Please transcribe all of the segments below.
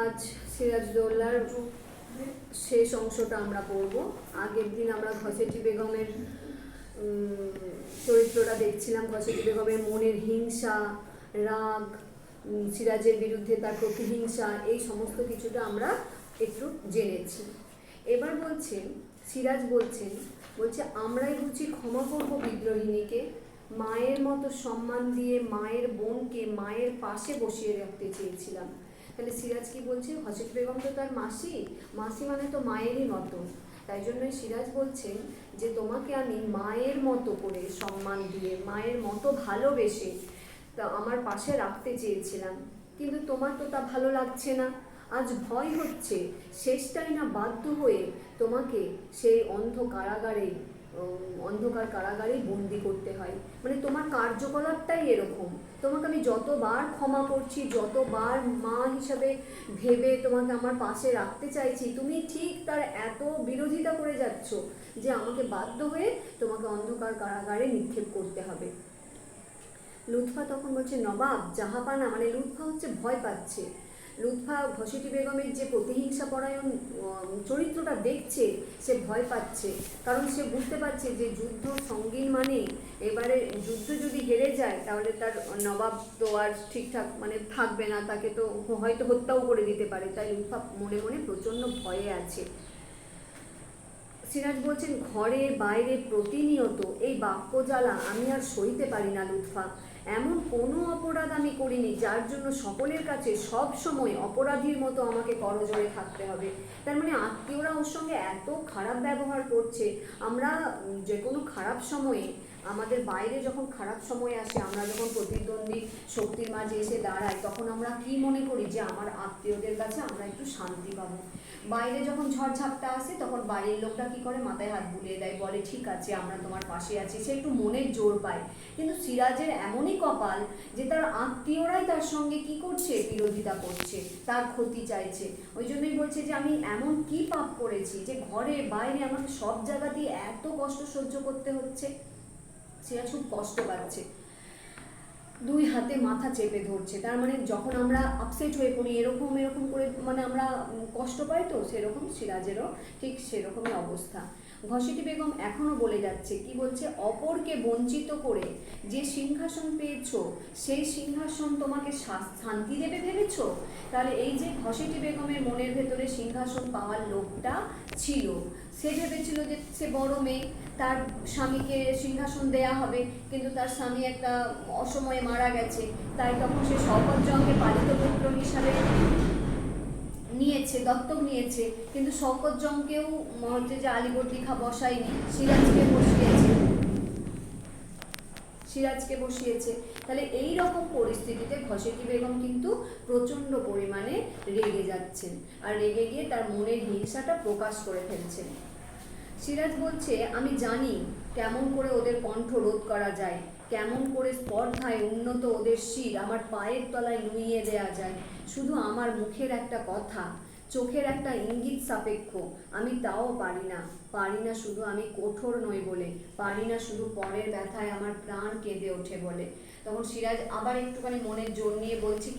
আজ সিরাজদৌল্লার শেষ অংশটা আমরা পড়ব। আগের দিন আমরা ঘসেটি বেগমের চরিত্রটা দেখছিলাম। ঘসেটি বেগমের মনের হিংসা, রাগ, সিরাজের বিরুদ্ধে তার প্রতিহিংসা, এই সমস্ত কিছুটা আমরা একটু জেনেছি। এবার বলছেন, সিরাজ বলছে আমরাই বুঝি ক্ষমা করব বিদ্রোহিণীকে, মায়ের মতো সম্মান দিয়ে মায়ের বোনকে মায়ের পাশে বসিয়ে রাখতে চেয়েছিলাম। তাহলে সিরাজ কি বলছে? ঘসেটি বেগম তো তার মাসি, মাসি মানে তো মায়েরই মতো। তাই জন্যই সিরাজ বলছেন যে তোমাকে আমি মায়ের মতো করে সম্মান দিয়ে, মায়ের মতো ভালোবেসে তা আমার পাশে রাখতে চেয়েছিলাম, কিন্তু তোমার তো তা ভালো লাগছে না। আজ ভয় হচ্ছে শেষটাই না বাধ্য হয়ে তোমাকে সেই অন্ধকার কারাগারেই বন্দি করতে হয়। মানে তোমার কার্যকলাপটাই এরকম। তোমাকে আমি যতবার ক্ষমা করছি, যতবার মা হিসাবে ভেবে তোমাকে আমার পাশে রাখতে চাইছি, তুমি ঠিক তার এত বিরোধিতা করে যাচ্ছ যে আমাকে বাধ্য হয়ে তোমাকে অন্ধকার কারাগারে নিক্ষেপ করতে হবে। লুৎফা তখন বলছে নবাব জাহাপানা, মানে লুৎফা হচ্ছে ভয় পাচ্ছে। লুৎফা ঘসেটি বেগমের যে প্রতিহিংসা পরায়ণ চরিত্রটা দেখছে, সে ভয় পাচ্ছে। কারণ সে বুঝতে পারছে যে যুদ্ধ সঙ্গীন মানে এবারে যুদ্ধ যদি হেরে যায় তাহলে তার নবাব তো আর ঠিকঠাক মানে থাকবে না, তাকে তো হয়তো হত্যাও করে দিতে পারে। তাই লুৎফা মনে মনে প্রচণ্ড ভয়ে আছে। সিরাজ বলছেন ঘরে বাইরে প্রতিনিয়ত এই বাক্য জ্বালা আমি আর সইতে পারি না লুৎফা। এমন কোনো অপরাধ আমি করিনি যার জন্য সকলের কাছে সব সময় অপরাধীর মতো আমাকে করজোড়ে থাকতে হবে। তার মানে আত্মীয়রা ওর সঙ্গে এত খারাপ ব্যবহার করছে। আমরা যে কোনো খারাপ সময়ে, আমাদের বাইরে যখন খারাপ সময় আসে, আমরা যখন প্রতিদ্বন্দ্বী শক্তির মাঝে এসে দাঁড়াই, তখন আমরা কি মনে করি যে আমার আত্মীয়দের কাছে আমরা একটু শান্তি পাবো। বাইরে যখন ঝড়ঝাপটা আসে তখন বাড়ির লোকটা কি করে, মাথায় হাত বুলিয়ে দেয়, বলে ঠিক আছে আমরা তোমার পাশে আছি, সে একটু মনের জোর পায়। কিন্তু সিরাজের এমনই কপাল যে তার আত্মীয়রাই তার সঙ্গে কি করছে, বিরোধিতা করছে, তার ক্ষতি চাইছে। ওই জন্যই বলছে যে আমি এমন কি পাপ করেছি যে ঘরে বাইরে আমাকে সব জায়গাতেই এত কষ্ট সহ্য করতে হচ্ছে। সিরাজ খুব কষ্ট পাচ্ছে, দুই হাতে মাথা চেপে ধরছে। তার মানে যখন আমরা আপসেট হয়ে পড়ি এরকম করে মানে আমরা কষ্ট পাই, তো সেরকম সিরাজেরও ঠিক সেরকমই অবস্থা। ঘসেটি বেগম এখনো বলে যাচ্ছে, কি বলছে, অপরকে বঞ্চিত করে যে সিংহাসন পেয়েছো সেই সিংহাসন তোমাকে শান্তি দেবে ভেবেছো? তাহলে এই যে ঘসেটি বেগমের মনের ভেতরে সিংহাসন পাওয়ার লোভটা ছিল, সে ভেবেছিল যে সে বড় মেয়ে, তার স্বামীকে সিংহাসন দেয়া হবে, কিন্তু তার স্বামী একটা অসময়ে মারা গেছে। তাই তখন সে শওকতজংকে পালিত পুত্র হিসাবে নিয়েছে, দত্তক নিয়েছে, কিন্তু শওকতজংকেও হচ্ছে যে আলীবর্দী খা বসায়নি, সিরাজকে বসিয়েছে। তাহলে এই রকম পরিস্থিতিতে ঘসেটি বেগম কিন্তু প্রচণ্ড পরিমাণে রেগে যাচ্ছেন, আর রেগে গিয়ে তার মনের হিংসাটা প্রকাশ করে ফেলছেন। সিরাজ বলছে আমি জানি কেমন করে ওদের কণ্ঠ রোধ করা যায়, কেমন করে স্পর্ধায় উন্নত ওদের শির আমার পায়ের তলায় নুইয়ে দেয়া যায়। শুধু আমার মুখের একটা কথা, চোখের একটা ইঙ্গিত সাপেক্ষ আমি তাও পারি না শুধু আমি কঠোর নই বলে, পারি না শুধু পরের ব্যথায় আমার প্রাণ কেঁদে ওঠে বলে। তখন সিরাজ আবার একটুখানি মনের জোর নিয়ে বলছে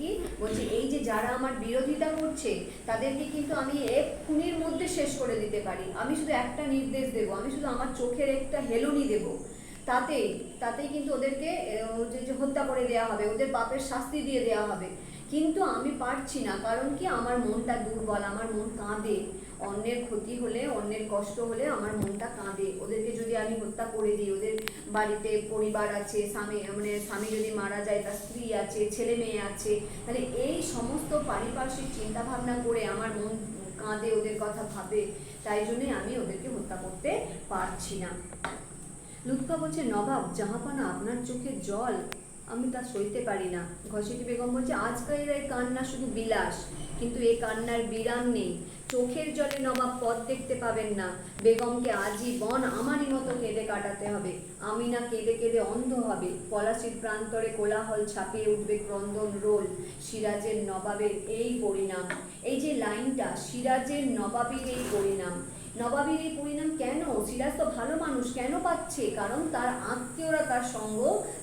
এই যে যারা আমার বিরোধিতা করছে তাদেরকে কিন্তু আমি এক্ষুনির মধ্যে শেষ করে দিতে পারি। আমি শুধু একটা নির্দেশ দেবো, আমি শুধু আমার চোখের একটা হেলুনি দেবো, তাতেই কিন্তু ওদেরকে হত্যা করে দেওয়া হবে, ওদের পাপের শাস্তি দিয়ে দেওয়া হবে। কিন্তু আমি পারছি না, কারণ কি আমার মনটা দুর্বল, আমার মন কাঁদে। অন্যের ক্ষতি হলে, অন্যের কষ্ট হলে আমার মনটা কাঁদে। ওদেরকে যদি আমি হত্যা করে দিই, ওদের বাড়িতে পরিবার আছে, স্বামী যদি মারা যায় তার স্ত্রী আছে, ছেলে মেয়ে আছে, তাহলে এই সমস্ত পারিপার্শ্বিক চিন্তা ভাবনা করে আমার মন কাঁদে, ওদের কথা ভাবে। তাই জন্যই আমি ওদেরকে হত্যা করতে পারছি না। লুৎফা বলছে নবাব জাহাপানা আপনার চোখে জল, আমি তা সইতে পারি না। ঘসেটি বেগম বলছে আজকাল এই কান্না শুধু বিলাস, কিন্তু এই কান্নার বিরাম নেই। চোখের জলে নবাব পথ দেখতে পাবেন না, বেগমকে আজীবন আমারই মতো কেঁদে কাটাতে হবে। আমি না কেঁদে কেঁদে অন্ধ হবে, পলাশির প্রান্তরে কোলাহল ছাপিয়ে উঠবে ক্রন্দন রোল। সিরাজের নবাবের এই পরিণাম, এই যে লাইনটা, সিরাজের নবাবের এই পরিণাম, নবাবীর এই পরিণাম কেন? সিরাজ তো ভালো মানুষ, কেন পাচ্ছে? কারণ তার আত্মীয়রা তার সঙ্গ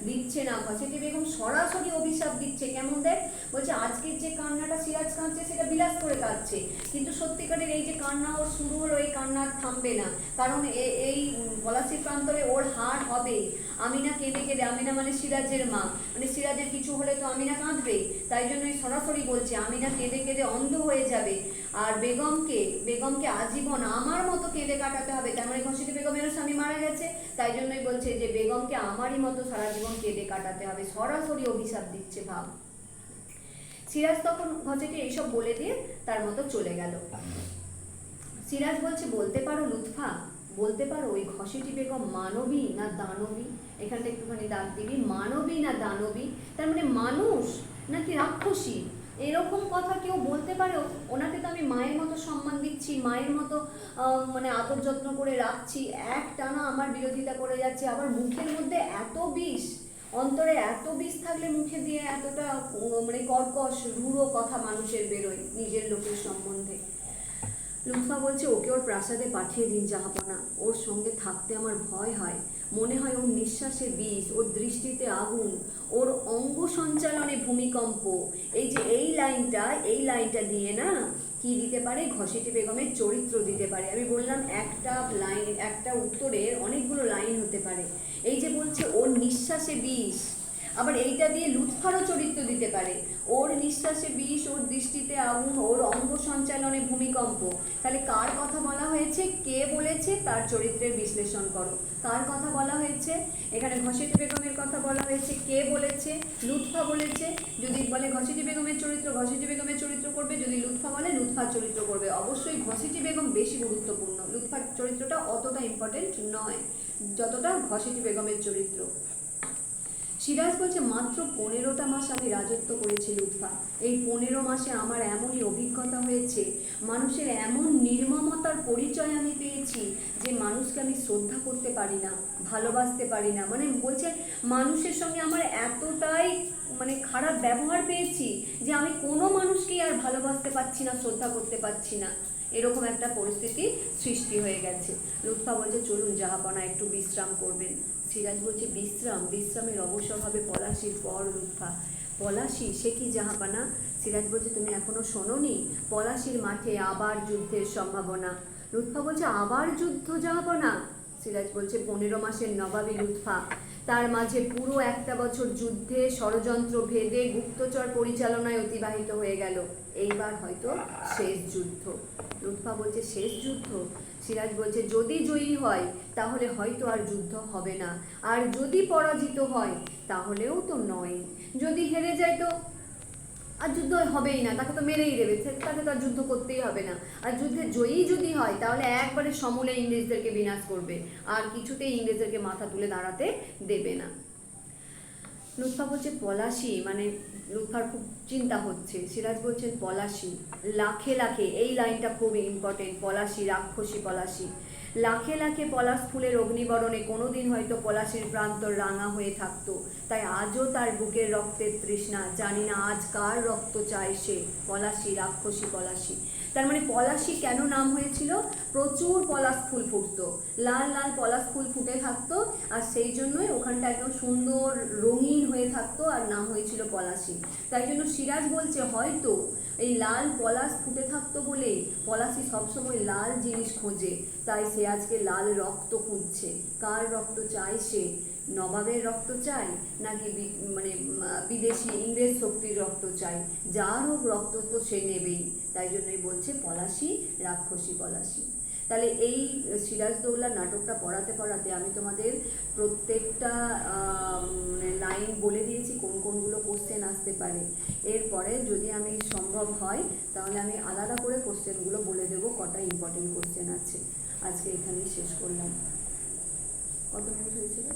দিচ্ছে না। ঘসেটি বেগম সরাসরি অভিশাপ দিচ্ছে। কেমন দেখ, বলছে আজকের যে কান্নাটা সিরাজ কাঁদছে সেটা বিলাস করে কাঁদছে, কিন্তু সত্যিকারের এই যে কান্না ওর শুরু হলো, এই কান্না আর থামবে না। কারণ এই পলাশির প্রান্তরে ওর হার হবে। আমিনা কেঁদে কেঁদে, আমিনা মানে সিরাজের মা, মানে সিরাজের কিছু হলে তো আমিনা কাঁদবে, তাই জন্যই সরাসরি বলছে আমিনা কেঁদে কেঁদে অন্ধ হয়ে যাবে। আর বেগমকে আজীবন আমার মতো কেঁদে কাটাতে হবে। তার মানে ঘসেটি বেগমেরও স্বামী মারা গেছে, তাই জন্যই বলছে যে বেগমকে আমারই মতো সারা জীবন কেঁদে কাটাতে হবে। সরাসরি অভিশাপ দিচ্ছে, ভাব। সিরাজ তখন ঘসেটি এইসব বলে দিয়ে তার মতো চলে গেল। সিরাজ বলছে, বলতে পারো লুৎফা, বলতে পারো ওই ঘসেটি বেগম মানবী না দানবী? এখানটা একটুখানি দাগ দিবি, মানবী না দানবী, তার মানে মানুষ নাকি রাক্ষসী, এরকম কথা কেউ বলতে পারে? ওনাকে তো আমি মায়ের মতো সম্মান দিচ্ছি, মায়ের মতো মানে আদর যত্ন করে রাখছি, এক টানা আমার বিরোধিতা করে যাচ্ছে, আবার মুখের মধ্যে এত বিষ, অন্তরে এত বিষ থাকলে মুখে দিয়ে এতটা মানে কর্কশ রূঢ় কথা মানুষের বেরোয় নিজের লোকের সম্বন্ধে। লুৎফা বলছে, ওকে ওর প্রাসাদে পাঠিয়ে দিন জাহাপনা, ওর সঙ্গে থাকতে আমার ভয় হয়, মনে হয় ওর নিঃশ্বাসে বিষ, ওর দৃষ্টিতে আগুন, ওর অঙ্গ সঞ্চালনে ভূমিকম্প। এই যে এই লাইনটা দিয়ে না কি দিতে পারে, ঘসেটি বেগমের চরিত্র দিতে পারে। আমি বললাম একটা লাইন, একটা উত্তরের অনেকগুলো লাইন হতে পারে। এই যে বলছে ওর নিঃশ্বাসে বিষ, আবার এইটা দিয়ে লুৎফারও চরিত্র দিতে পারে, ওর নিঃশ্বাসে বিষ, ওর দৃষ্টিতে আগুন, ওর অঙ্গ সঞ্চালনে ভূমিকম্প। তাহলে কার কথা বলা হয়েছে, কে বলেছে, তার চরিত্রের বিশ্লেষণ করো। কার কথা বলা হয়েছে? এখানে ঘসেটি বেগমের কথা বলা হয়েছে। কে বলেছে? লুৎফা বলেছে। যদি বলে ঘসেটি বেগমের চরিত্র, ঘসেটি বেগমের চরিত্র করবে, যদি লুৎফা বলে লুৎফার চরিত্র করবে। অবশ্যই ঘসেটি বেগম বেশি গুরুত্বপূর্ণ, লুৎফার চরিত্রটা অতটা ইম্পর্টেন্ট নয় যতটা ঘসেটি বেগমের চরিত্র। সিরাজ বলছে, মাত্র 15টা মাস আমি রাজত্ব করেছি লুৎফা, এই 15 মাসে আমার এমনই অভিজ্ঞতা হয়েছে, মানুষের এমন নির্মমতার পরিচয় আমি পেয়েছি যে মানুষকে আমি শ্রদ্ধা করতে পারি না, ভালোবাসতে পারি না। মানে বলছে মানুষের সঙ্গে আমার এতটাই মানে খারাপ ব্যবহার পেয়েছি যে আমি কোনো মানুষকেই আর ভালোবাসতে পারছি না, শ্রদ্ধা করতে পারছি না, এরকম একটা পরিস্থিতি সৃষ্টি হয়ে গেছে। লুৎফা বলছে, চলুন জাহাপনা একটু বিশ্রাম করবেন। সিরাজ বলছে, বিশ্রামের অবসর হবে পলাশির পর লুৎফা। পলাশি, সে কি জাহাপানা? সিরাজ বলছে, তুমি এখনো শোনোনি? পলাশির মাঠে আবার যুদ্ধের সম্ভাবনা। লুৎফা বলছে, আবার যুদ্ধ জাহাপানা? সিরাজ বলছে, 15 মাসের নবাবী লুৎফা, তার মাঝে পুরো একটা বছর যুদ্ধে, ষড়যন্ত্র ভেদে, গুপ্তচর পরিচালনায় অতিবাহিত হয়ে গেল, এইবার হয়তো শেষ যুদ্ধ। লুৎফা বলছে, শেষ যুদ্ধ? সিরাজ বলছে, যদি জয়ী হয় তাহলে হয়তো আর যুদ্ধ হবে না, আর যদি পরাজিত হয় তাহলেও তো নয়, যদি হেরে যায় তো আর যুদ্ধ হবেই না, তাকে তো মেরেই দেবে, তাকে তো আর যুদ্ধ করতেই হবে না। আর যুদ্ধে জয়ী যদি হয় তাহলে একবারে সমূলে ইংরেজদেরকে বিনাশ করবে, আর কিছুতেই ইংরেজদেরকে মাথা তুলে দাঁড়াতে দেবে না। লুৎফা বলছে, পলাশি, মানে লুৎফার খুব চিন্তা হচ্ছে। সিরাজ বলছেন, পলাশি, লাখে লাখে, এই লাইনটা খুব ইম্পর্টেন্ট, পলাশি, রাক্ষসী পলাশি, লাখে লাখে পলাশ ফুলের অগ্নিবরণে কোনোদিন হয়তো পলাশির প্রান্তর রাঙা হয়ে থাকতো, তাই আজও তার বুকের রক্তের তৃষ্ণা, জানি না আজ কার রক্ত চায় সে, পলাশি, রাক্ষসী পলাশি। তার মানে পলাশি কেন নাম হয়েছিল? প্রচুর পলাশ ফুল ফুটতো, লাল লাল পলাশ ফুল ফুটে থাকতো, আর সেই জন্যই ওখানটা একদম সুন্দর রঙিন হয়ে থাকতো, আর নাম হয়েছিল পলাশি। তাই জন্য সিরাজ বলছে, হয়তো এই লাল পলাশ ফুটে থাকতো বলেই পলাশি সবসময় লাল জিনিস খোঁজে, তাই সে আজকে লাল রক্ত খুঁজছে। কার রক্ত চায় সে? নবাবের রক্ত চাই নাকি মানে বিদেশি ইংরেজ শক্তির রক্ত চাই? যার হোক রক্ত তো সে নেবেই, তাই জন্যই বলছে পলাশি, রাক্ষসী পলাশি। তাহলে এই সিরাজদৌল্লা নাটকটা পড়াতে পড়াতে আমি তোমাদের প্রত্যেকটা লাইন বলে দিয়েছি কোন কোনগুলো কোশ্চেন আসতে পারে। এরপরে যদি আমি সম্ভব হয় তাহলে আমি আলাদা করে কোশ্চেনগুলো বলে দেবো, কটা ইম্পর্টেন্ট কোশ্চেন আছে। আজকে এখানেই শেষ করলাম। কত মিনিট হয়েছিল?